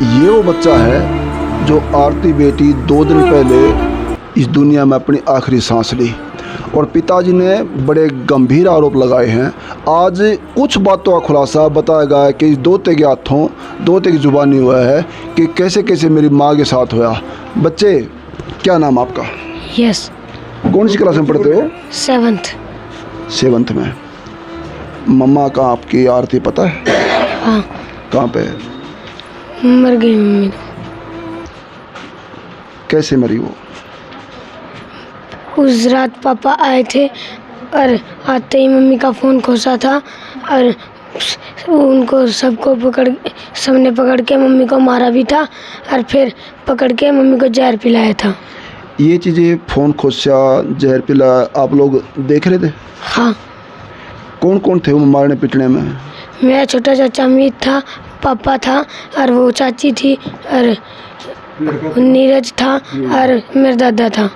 ये वो बच्चा है जो आरती बेटी 2 दिन पहले इस दुनिया में अपनी आखिरी सांस ली और पिताजी ने बड़े गंभीर आरोप लगाए हैं। आज कुछ बातों का खुलासा बताया गया है कि इस दोते के हाथों दोते की जुबानी हुआ है कि कैसे कैसे मेरी माँ के साथ हुआ। बच्चे, क्या नाम आपका? यस। कौन सी क्लास में पढ़ते हो? 7th में। मम्मा कहाँ आपकी? आरती पता है? हाँ। कहाँ पे है? मर गई मम्मी। कैसे मरी वो? उस रात पापा आए थे और आते ही मम्मी का फ़ोन खोसा था और उनको सबने पकड़ के मम्मी को मारा भी था और फिर पकड़ के मम्मी को जहर पिलाया था। ये चीज़ें फ़ोन खोसा, जहर पिला, आप लोग देख रहे थे? हाँ। कौन कौन थे वो मारने पिटने में? मेरा छोटा चाचा अमित था, पापा था और वो चाची थी और नीरज था और मेरा दादा था।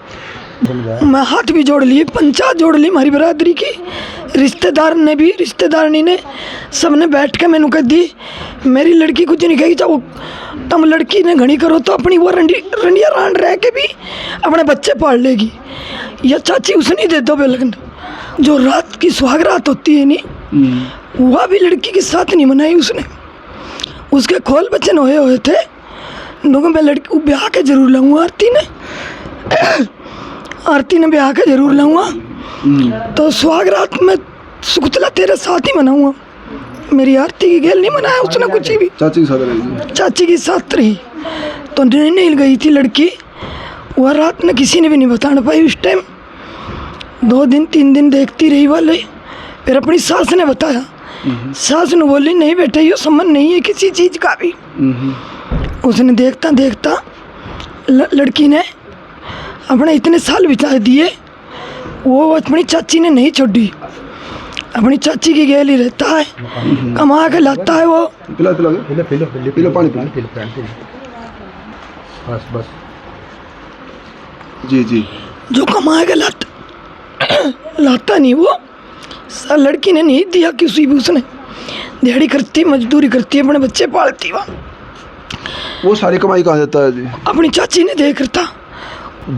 मैं हाथ भी जोड़ लिए, पंचायत जोड़ ली हमारी बरादरी की, रिश्तेदारनी ने सबने बैठ के मैंने कह दी मेरी लड़की कुछ नहीं कहेगी। जब तुम लड़की ने घनी करो तो अपनी वो रंडिया रांड रह के भी अपने बच्चे पाल लेगी। या चाची उसने दे दो बेलगन जो रात की सुहाग रात होती है नहीं, वह भी लड़की के साथ नहीं मनाई उसने। उसके खोल बच्चन हुए थे लोगों। मैं लड़की को ब्याह के जरूर लाऊंगा, आरती ने ब्याह के जरूर लाऊंगा। तो सुहाग रात में सुकुतला तेरे साथ ही मनाऊंगा। मेरी आरती की गेल नहीं मनाया उसने कुछ भी। चाची के साथ रही? चाची के साथ रही। तो नहीं गई थी लड़की। वह रात में किसी ने भी नहीं बताना पाई। उस टाइम 2 दिन 3 दिन देखती रही वाले। फिर अपनी सास ने बताया। सास ने बोली नहीं बेटे ये संबंध नहीं है किसी चीज़ का भी। उसने देखता देखता लड़की ने अपने इतने साल बिता दिए। वो अपनी चाची ने नहीं छोड़ी, अपनी चाची की गेल ही रहता है, कमा के लाता है वो। पिला पानी बस। जी। जो कमा के लाता नहीं वो लड़की ने नहीं दिया किसी भी। उसने दिहाड़ी करती, मजदूरी करती, अपने बच्चे पालती। वो सारी कमाई कहाँ देता है जी? अपनी चाची ने दे करता।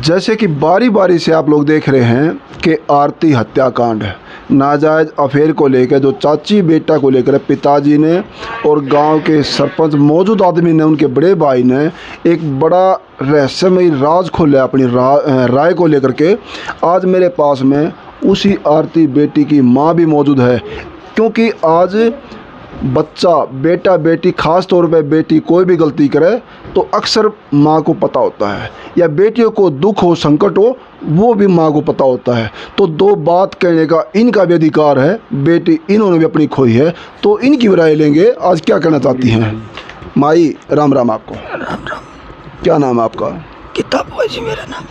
जैसे कि बारी बारी से आप लोग देख रहे हैं कि आरती हत्याकांड है, नाजायज़ अफेयर को लेकर जो चाची बेटा को लेकर पिताजी ने और गांव के सरपंच मौजूद आदमी ने, उनके बड़े भाई ने एक बड़ा रहस्यमयी राज खोला अपनी राय को लेकर के। आज मेरे पास में उसी आरती बेटी की माँ भी मौजूद है, क्योंकि आज बच्चा, बेटा बेटी, ख़ास तौर पे बेटी कोई भी गलती करे तो अक्सर माँ को पता होता है, या बेटियों को दुख हो, संकट हो, वो भी माँ को पता होता है। तो 2 बात कहने का इनका भी अधिकार है। बेटी इन्होंने भी अपनी खोई है, तो इनकी राय लेंगे। आज क्या कहना चाहती हैं माई? राम राम आपको। राम राम। क्या नाम है आपका? गीता बुआ जी मेरा नाम।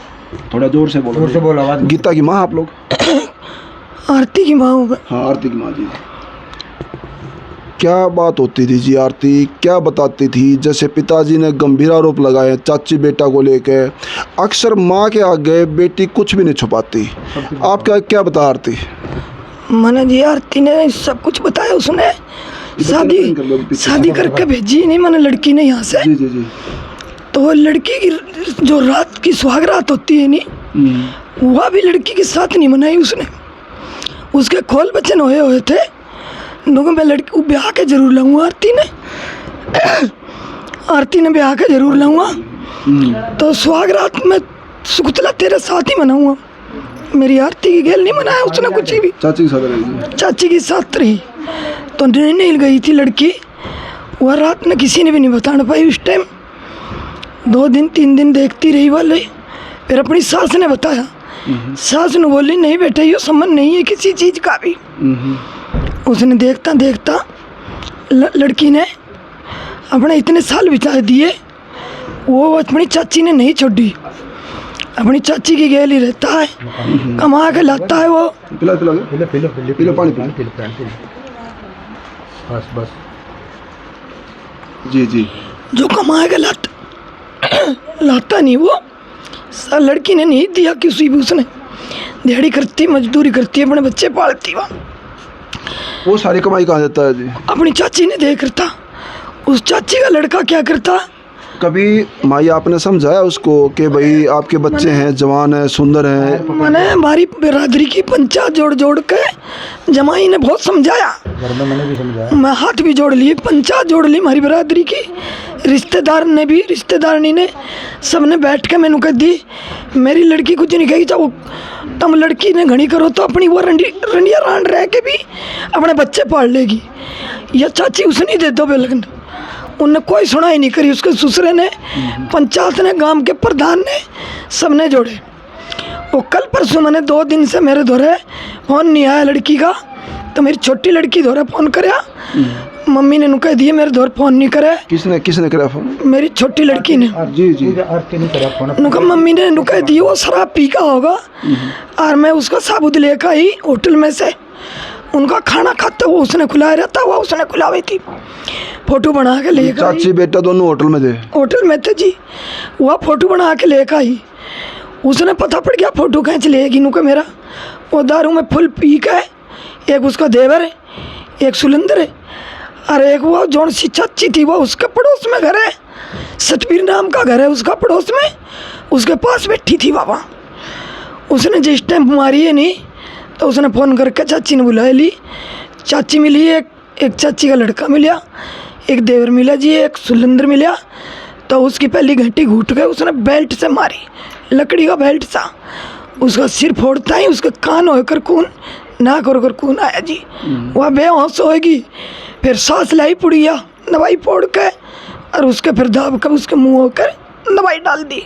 थोड़ा जोर से बोलो। आवाज़। गीता की माँ आप लोग? आरती की माँ हूँ। हाँ, आरती की माँ जी। क्या बात होती थी जी? आरती क्या बताती थी? जैसे पिताजी ने गंभीर आरोप लगाए चाची बेटा को लेकर। अक्सर माँ के आगे बेटी कुछ भी नहीं छुपाती। आप क्या बता आरती? मैंने जी आरती ने सब कुछ बताया। उसने शादी करके भेजी नहीं मैंने लड़की ने यहाँ से। जी। तो लड़की की जो रात की सुहाग रात होती है नहीं, वह भी लड़की के साथ नहीं मनाई उसने। उसके खोल बच्चन हुए थे लोगों। मैं लड़की को ब्याह के जरूर लाऊंगा। आरती ने ब्याह के जरूर लाऊंगा। तो सुहाग रात में सुकुतला तेरे साथ ही मनाऊंगा। मेरी आरती की गेल नहीं मनाया उसने कुछ भी। चाची के साथ रही। तो नहीं गई थी लड़की। वह रात में किसी ने भी नहीं बताना पाई। उस टाइम 2 दिन 3 दिन देखती रही वाले। फिर अपनी सास ने बताया। सास ने बोली नहीं बेटे ये संबंध नहीं है किसी चीज़ का भी। उसने देखता देखता लड़की ने अपने इतने साल बिता दिए। वो अपनी चाची ने नहीं छोड़ी, अपनी चाची की गेल ही रहता है, कमा के लाता है वो। पिला पानी बस। जी। जो कमा के लाता नहीं वो लड़की ने नहीं दिया किसी भी। उसने दिहाड़ी करती, मजदूरी करती, अपने बच्चे पालती। वो सारी कमाई कहाँ देता है जी? अपनी चाची ने दे करता। उस चाची का लड़का क्या करता, कभी माई आपने समझाया उसको कि भाई आपके बच्चे हैं, जवान हैं, सुंदर हैं? मैंने हमारी बिरादरी की पंचायत जोड़ जोड़ के जमाई ने बहुत समझाया, मैंने भी समझाया, मैं हाथ भी जोड़ लिए, पंचायत जोड़ ली हमारी बिरादरी की, रिश्तेदार ने भी, रिश्तेदारनी ने, सबने बैठ के मैंने कह दी मेरी लड़की कुछ नहीं कहेगी, जब तुम लड़की ने घनी करो तो अपनी वो रंडिया रांड रह के भी अपने बच्चे पाल लेगी, या चाची उसने दे दो बेलगन। उनने कोई सुनाई नहीं करी, उसके ससुरे ने, पंचायत ने, गांव के प्रधान ने, सबने जोड़े। वो कल परसों मैंने 2 दिन से मेरे दौरे फ़ोन नहीं आया लड़की का, तो मेरी छोटी लड़की दौरे फ़ोन कराया, मम्मी ने कह दिए मेरे दौर फ़ोन नहीं करे। किसने करा फ़ोन? मेरी छोटी लड़की ने। जी जी। नुका मम्मी ने कह दिए वो शराब पी का होगा, और मैं उसका साबुत लेकर आई होटल में से, उनका खाना खाते हुआ उसने खुलाया रहता हुआ, उसने खुलावी थी, फोटो बना के लेकर आई। चाची बेटा दोनों होटल में थे? होटल में थे जी। वह फोटो बना के लेकर आई, उसने पता पड़ गया फोटो खींच लेगी नुका मेरा। वो दारू में फुल पी के, एक उसका देवर है, एक सुलंदर है, और एक वो जौन सी चाची थी वो उसके पड़ोस में घर है, सतबीर नाम का घर है उसका पड़ोस में, उसके पास बैठी थी बाबा। उसने जिस टाइम मारी है नहीं तो उसने फ़ोन करके चाची ने बुला ली, चाची मिली, एक चाची का लड़का मिला, एक देवर मिला जी, एक सुलंदर मिला। तो उसकी पहली घंटी घूट गए, उसने बेल्ट से मारी, लकड़ी का बेल्ट सा, उसका सिर फोड़ता ही उसके कान होकर खून, नाक होकर खून आया जी। वह बेहोश होएगी, फिर सांस लाई पुड़िया, दवाई फोड़ के, और उसके फिर दाब कर उसके मुँह होकर दवाई डाल दी,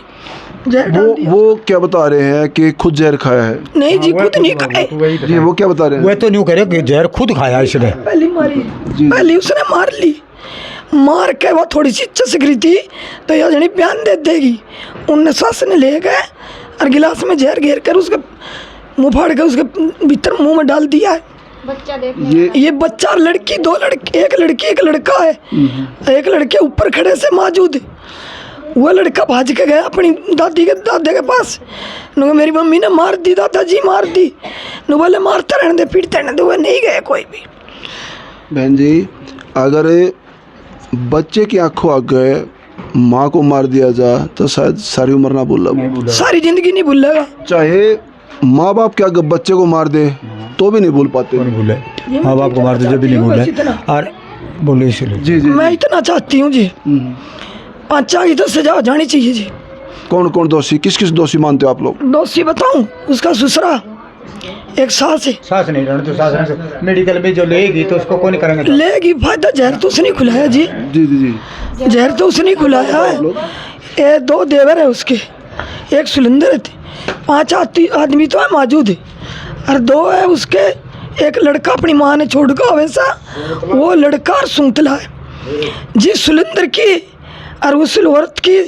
जहर डाल दिया। वो क्या बता रहे हैं कि खुद जहर खाया है? नहीं जी, खुद नहीं खाए जी। वो क्या बता रहे हैं? वो तो न्यू करे कि जहर खुद खाया इसने, पहली मारी, पहली उसने मार ली, मार के वो थोड़ी सी चसक रही थी तो यह जनी बयान दे देगी, उनने सास ने ले गए और गिलास में जहर घेर कर उसके मुँह फाड़ के उसके भीतर मुँह में डाल दिया है। बच्चा देख ये बच्चा और लड़की, 2 लड़के, एक लड़की एक लड़का है, एक लड़के ऊपर खड़े से मौजूद। वो लड़का भाज के गया अपनी दादी के दादे के पास, नु मेरी मम्मी ने मार दी, दादाजी मार दी, नु बोले मारते रहने दे, पीटते रहने दे, वो नहीं गए कोई भी। बहन जी, अगर बच्चे की आंखों आगे माँ को मार दिया जाए तो शायद सारी उम्र ना भूलेगा, सारी जिंदगी नहीं भूलेगा। चाहे माँ बाप के आगे बच्चे को मार दे तो भी नहीं भूल पाते। नहीं भूले, माँ बाप को मार दे जब भी नहीं भूले। और बोले इसलिए जी जी, मैं इतना चाहती हूँ जी, 5 की तो सजा हो जानी चाहिए जी। कौन कौन दोषी, किस किस दोषी मानते हो आप लोग? दोषी बताऊं, उसका ससुरा, एक सास है, सास नहीं रहने तो सास रहने मेडिकल में जो लेगी तो उसको कौन करेंगे? लेगी, फायदा जहर तो उसने खुलाया जी, जी जी जी, जहर तो उसने खुलाया है। ये 2 देवर है उसके, एक सुलंदर है, 5 आदमी तो है मौजूद है, और 2 है उसके, एक लड़का अपनी माँ ने छोड़ कर वैसा, वो लड़का और सुंतला है जी। सुलंदर की और उस औरत की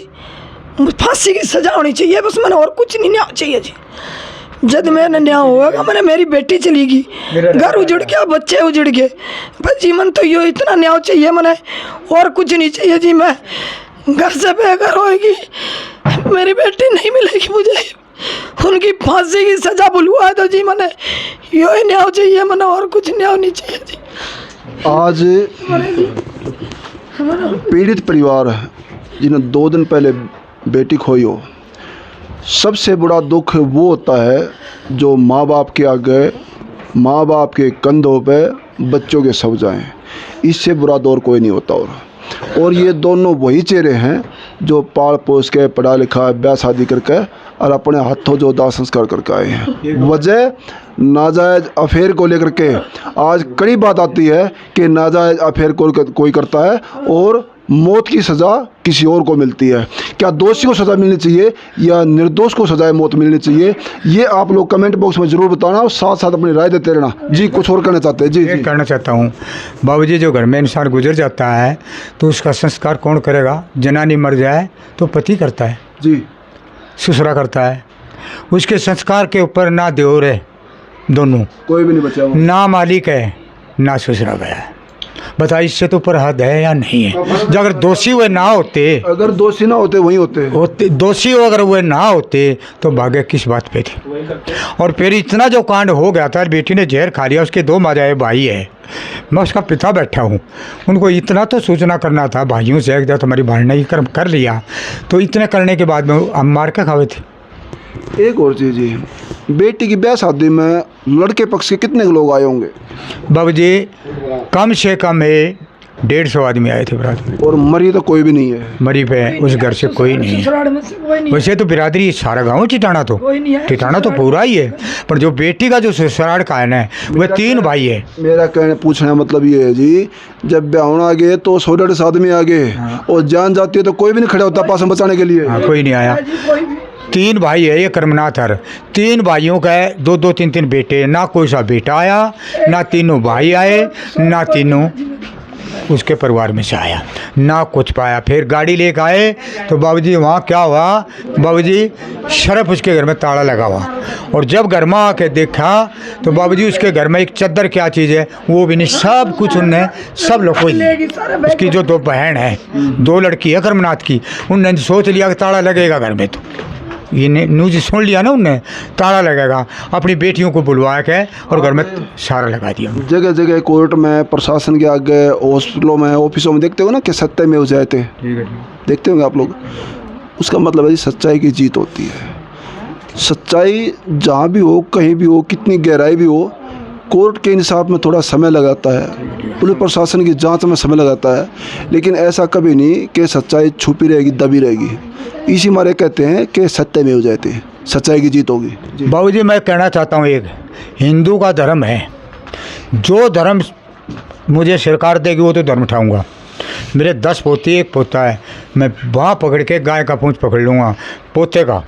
फांसी की सजा होनी चाहिए, बस मैंने और कुछ नहीं न्याय चाहिए जी। जब मैंने न्याय होगा, मैंने मेरी बेटी चलेगी, घर उजड़ गया, बच्चे उजड़ गए, बस जी मन तो यो इतना न्याय चाहिए, मैंने और कुछ नहीं चाहिए जी। मैं घर से बेघर होएगी, मेरी बेटी नहीं मिलेगी मुझे, उनकी फांसी की सजा बुलवा दो जी, मैंने यो ही न्याय चाहिए, मैंने और कुछ न्याय नहीं चाहिए जी। आज पीड़ित परिवार है जिन्हें 2 दिन पहले बेटी खोई हो, सबसे बड़ा दुख वो होता है जो माँ बाप के आगे, माँ बाप के कंधों पे बच्चों के सव जाएं, इससे बुरा दौर कोई नहीं होता। और ये दोनों वही चेहरे हैं जो पाल पोस के, पढ़ा लिखा, ब्याह शादी करके और अपने हाथों जो दाह संस्कार करके आए हैं। वजह नाजायज़ अफेयर को लेकर के आज कड़ी बात आती है कि नाजायज़ अफेयर कोई करता है और मौत की सज़ा किसी और को मिलती है। क्या दोषी को सज़ा मिलनी चाहिए या निर्दोष को सज़ाए मौत मिलनी चाहिए, ये आप लोग कमेंट बॉक्स में ज़रूर बताना और साथ साथ अपनी राय देते रहना। जी, कुछ और कहना चाहते हैं? जी जी, कहना चाहता हूँ बाबूजी, जो घर में इंसान गुजर जाता है तो उसका संस्कार कौन करेगा? जनानी मर जाए तो पति करता है जी, ससुरा करता है, उसके संस्कार के ऊपर ना देवर है, दोनों कोई भी नहीं बचा, ना मालिक है ना ससुरा गया है। बता, इससे तो ऊपर हद है या नहीं है? जो अगर दोषी हुए ना होते, अगर दोषी ना होते वही होते दोषी अगर हुए ना होते तो भागे किस बात पे थे? और फिर इतना जो कांड हो गया था, बेटी ने जहर खा लिया, उसके 2 माजाए भाई है, मैं उसका पिता बैठा हूँ, उनको इतना तो सूचना करना था भाइयों से, एक तुम्हारी भाई ने कर्म कर लिया, तो इतने करने के बाद में हम मार के खावे थे। एक और चीज़ जी, बेटी की ब्याह शादी में लड़के पक्ष के कितने लोग आए होंगे? बाबू जी कम से कम 150 आदमी आए थे बारात में। और मरी तो कोई भी नहीं है? मरी पे उस घर से कोई नहीं है। ससुराल में से कोई नहीं, वैसे तो बिरादरी सारा गांव टिटाना तो कोई नहीं है। टिटाना तो पूरा ही है, पर जो बेटी का जो ससुराल का है ना, वह 3 भाई है। मेरा कहने पूछने का मतलब ये है जी, जब ब्याह आ गए तो 100-150 आदमी आ गए, और जान जाती है तो कोई भी नहीं खड़ा होता पास में बचाने के लिए। हाँ, कोई नहीं आया। 3 भाई है ये कर्मनाथ हर, 3 भाइयों का 2-2 3-3 बेटे, ना कोई सा बेटा आया, ना तीनों भाई आए, ना तीनों उसके परिवार में से आया, ना कुछ पाया। फिर गाड़ी लेकर आए तो बाबूजी वहाँ क्या हुआ, बाबूजी शरफ उसके घर में ताला लगा हुआ, और जब घर में आके देखा तो बाबूजी उसके घर में एक चद्दर क्या चीज़ है वो भी नहीं, सब कुछ उनने सब लोग को ही। उसकी जो 2 बहन है, 2 लड़की है कर्मनाथ की, उनने सोच लिया कि ताला लगेगा घर में, तो ये न्यूज सुन लिया ना उनने, ताला लगेगा, अपनी बेटियों को बुलवा के और घर में सारा लगा दिया। जगह जगह कोर्ट में, प्रशासन के आगे, हॉस्पिटलों में, ऑफिसों में देखते हो ना कि सत्य में हो जाते, देखते होंगे आप लोग। उसका मतलब है जी सच्चाई की जीत होती है। सच्चाई जहाँ भी हो, कहीं भी हो, कितनी गहराई भी हो, कोर्ट के इंसाफ में थोड़ा समय लगाता है, पुलिस प्रशासन की जांच में समय लगाता है, लेकिन ऐसा कभी नहीं कि सच्चाई छुपी रहेगी, दबी रहेगी। इसी मारे कहते हैं कि सत्य में हो जाते हैं, सच्चाई की जीत होगी। बाबूजी मैं कहना चाहता हूँ, एक हिंदू का धर्म है, जो धर्म मुझे सरकार देगी वो तो धर्म उठाऊँगा। मेरे 10 पोती 1 पोता है, मैं वहाँ पकड़ के गाय का पूँछ पकड़ लूँगा, पोते का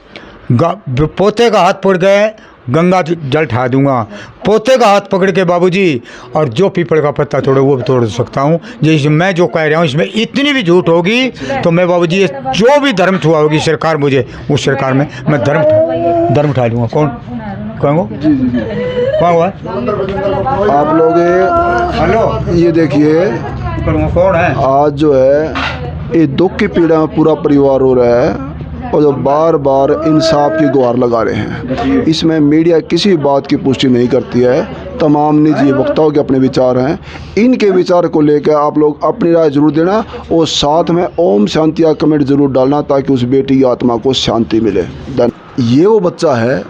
हाथ पकड़ के गंगा जल ठा दूंगा, पोते का हाथ पकड़ के बाबूजी, और जो पीपल का पत्ता तोड़े वो भी तोड़ सकता हूँ। जैसे मैं जो कह रहा हूँ इसमें इतनी भी झूठ होगी तो मैं बाबूजी जो भी धर्म छुआ होगी सरकार, मुझे उस सरकार में मैं धर्म उठा लूँगा। कौन हुआ आप लोग हेलो ये देखिए, कौन है? आज जो है ये दुख की पीड़ा में पूरा परिवार रो रहा है, और जो बार बार इंसाफ की गुहार लगा रहे हैं। इसमें मीडिया किसी बात की पुष्टि नहीं करती है, तमाम निजी वक्ताओं के अपने विचार हैं। इनके विचार को लेकर आप लोग अपनी राय जरूर देना, और साथ में ओम शांति का कमेंट जरूर डालना, ताकि उस बेटी की आत्मा को शांति मिले। ये वो बच्चा है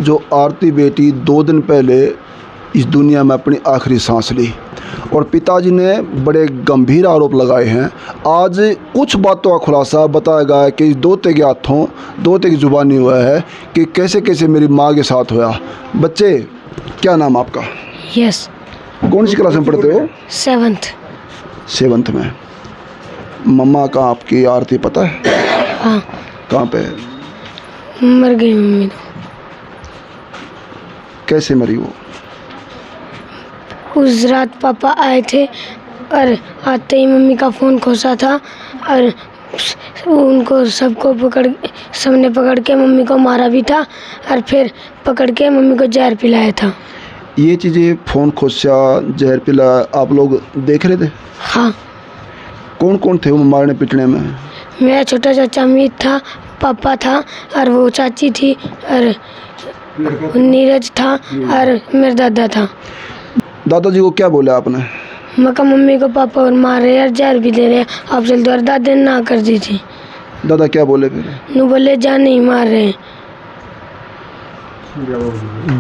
जो आरती बेटी 2 दिन पहले इस दुनिया में अपनी आखिरी सांस ली, और पिताजी ने बड़े गंभीर आरोप लगाए हैं। आज कुछ बातों का खुलासा बताया गया है कि इस दोते के हाथों, दोते की जुबानी हुआ है कि कैसे कैसे मेरी माँ के साथ हुआ। बच्चे, क्या नाम आपका? यस। कौन सी क्लास में पढ़ते हो? 7th में। मम्मा का आपकी आरती पता है? हाँ। कहाँ पे? मर गई मम्मी तो। कैसे मरी वो? उस रात पापा आए थे और आते ही मम्मी का फ़ोन खोसा था, और उनको सबने पकड़ के मम्मी को मारा भी था, और फिर पकड़ के मम्मी को जहर पिलाया था। ये चीज़ें, फ़ोन खोसा, जहर पिला, आप लोग देख रहे थे? हाँ। कौन कौन थे वो मारने पिटने में? मेरा छोटा चाचा अमित था, पापा था, और वो चाची थी, और नीरज था, और मेरा दादा था। दादाजी को क्या बोला आपने? मैं कहा मम्मी को पापा और मार रहे यार, जहर भी दे रहे, आप जल्दी। और दादा ने ना कर दी थी। दादा क्या बोले फिर? नू बोले जान नहीं मार रहे।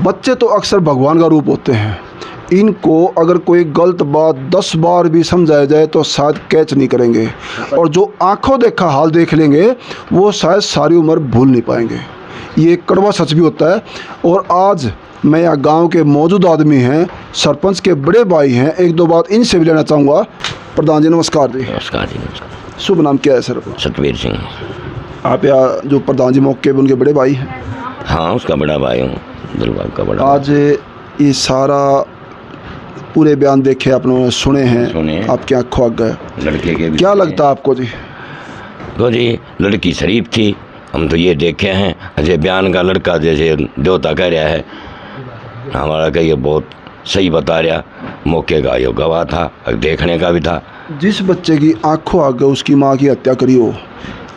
बच्चे तो अक्सर भगवान का रूप होते हैं, इनको अगर कोई गलत बात 10 बार भी समझाया जाए तो शायद कैच नहीं करेंगे, और जो आंखों देखा हाल देख लेंगे वो शायद सारी उम्र भूल नहीं पाएंगे। ये कड़वा सच भी होता है। और आज मैं यहाँ गांव के मौजूद आदमी हैं, सरपंच के बड़े भाई हैं, 1-2 बात इनसे भी लेना चाहूँगा। प्रधान जी नमस्कार जी। नमस्कार जी। नमस्कार। शुभ नाम क्या है सर? सतवीर सिंह। आप यहाँ जो प्रधान जी मौके पे उनके बड़े भाई हैं? हाँ, उसका बड़ा भाई हूँ, दिलबाग का बड़ा। आज ये सारा पूरे बयान देखे आपने, सुने हैं, आपकी आँखों आ गए, लड़के के क्या लगता है आपको जी? तो जी लड़की शरीफ थी, हम तो ये देखे हैं। अजय बयान का लड़का जैसे देवता कह रहा है, हमारा का ये बहुत सही बता रहा। मौके का यो गवाह था, देखने का भी था। जिस बच्चे की आंखों आगे उसकी माँ की हत्या करी हो,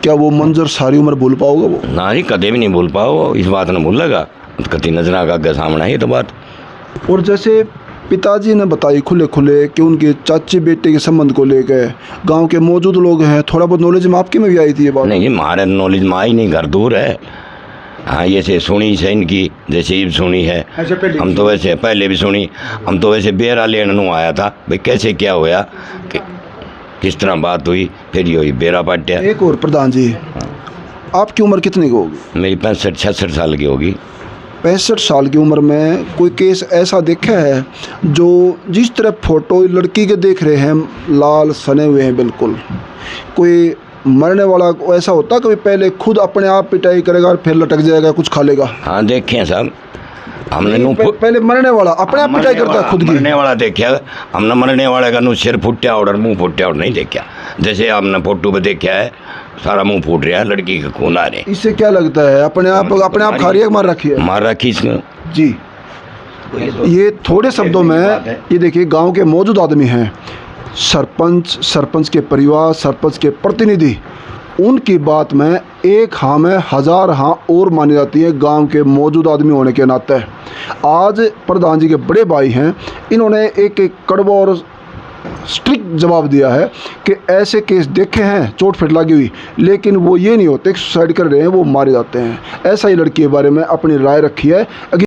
क्या वो मंजर सारी उम्र भूल पाओगे वो? ना जी, कदे भी नहीं भूल पाओ, इस बात ने भूलेगा कति नजर का आगे सामना है ये तो बात। और जैसे पिताजी ने बताई खुले खुले कि उनके चाची बेटे के संबंध को लेकर गांव के मौजूद लोग हैं, थोड़ा बहुत नॉलेज में आपकी में भी आई थी ये बात? नहीं जी, हमारे नॉलेज में आई नहीं, घर दूर है। हाँ, ये से सुनी से इनकी, जैसे ईब सुनी है, हम तो वैसे पहले भी सुनी। हम तो वैसे बेरा लेने आया था भाई कैसे क्या होया, कि किस तरह बात हुई, फिर ये हुई बेरा पाटिया। एक और प्रधान जी, आपकी उम्र कितनी की होगी? मेरी 65-66 साल की होगी। 65 साल की उम्र में कोई केस ऐसा देखा है जो जिस तरह फोटो लड़की के देख रहे हैं, लाल सने हुए हैं बिल्कुल, कोई मरने वाला ऐसा होता कभी पहले खुद अपने आप पिटाई करेगा और फिर लटक जाएगा, कुछ खा लेगा? हाँ देखे हैं साहब हमने। पहले मरने वाला अपने आप पिटाई करता है खुद की? मरने वाला देखा हमने, मरने वाले का नु सिर फुट्या और मुंह फुट्या और नहीं देखा। जैसे आपने फोटो पे देखा है, सारा मुंह फूट रहा है, लड़की का खून आ रहे। इससे क्या लगता है अपने आप खा रही है, मार रखी है? मार रखी इसने जी। ये थोड़े शब्दों में ये देखिए, गांव के मौजूद आदमी हैं, सरपंच के परिवार, सरपंच के प्रतिनिधि, उनकी बात में एक हाँ में 1000 हाँ और मानी जाती है गांव के मौजूद आदमी होने के नाते। आज प्रधान जी के बड़े भाई हैं, इन्होंने एक कड़वा और स्ट्रिक्ट जवाब दिया है कि ऐसे केस देखे हैं चोट फिट लगी हुई, लेकिन वो ये नहीं होते सुसाइड कर रहे हैं, वो मारे जाते हैं। ऐसा ही लड़की के बारे में अपनी राय रखी है।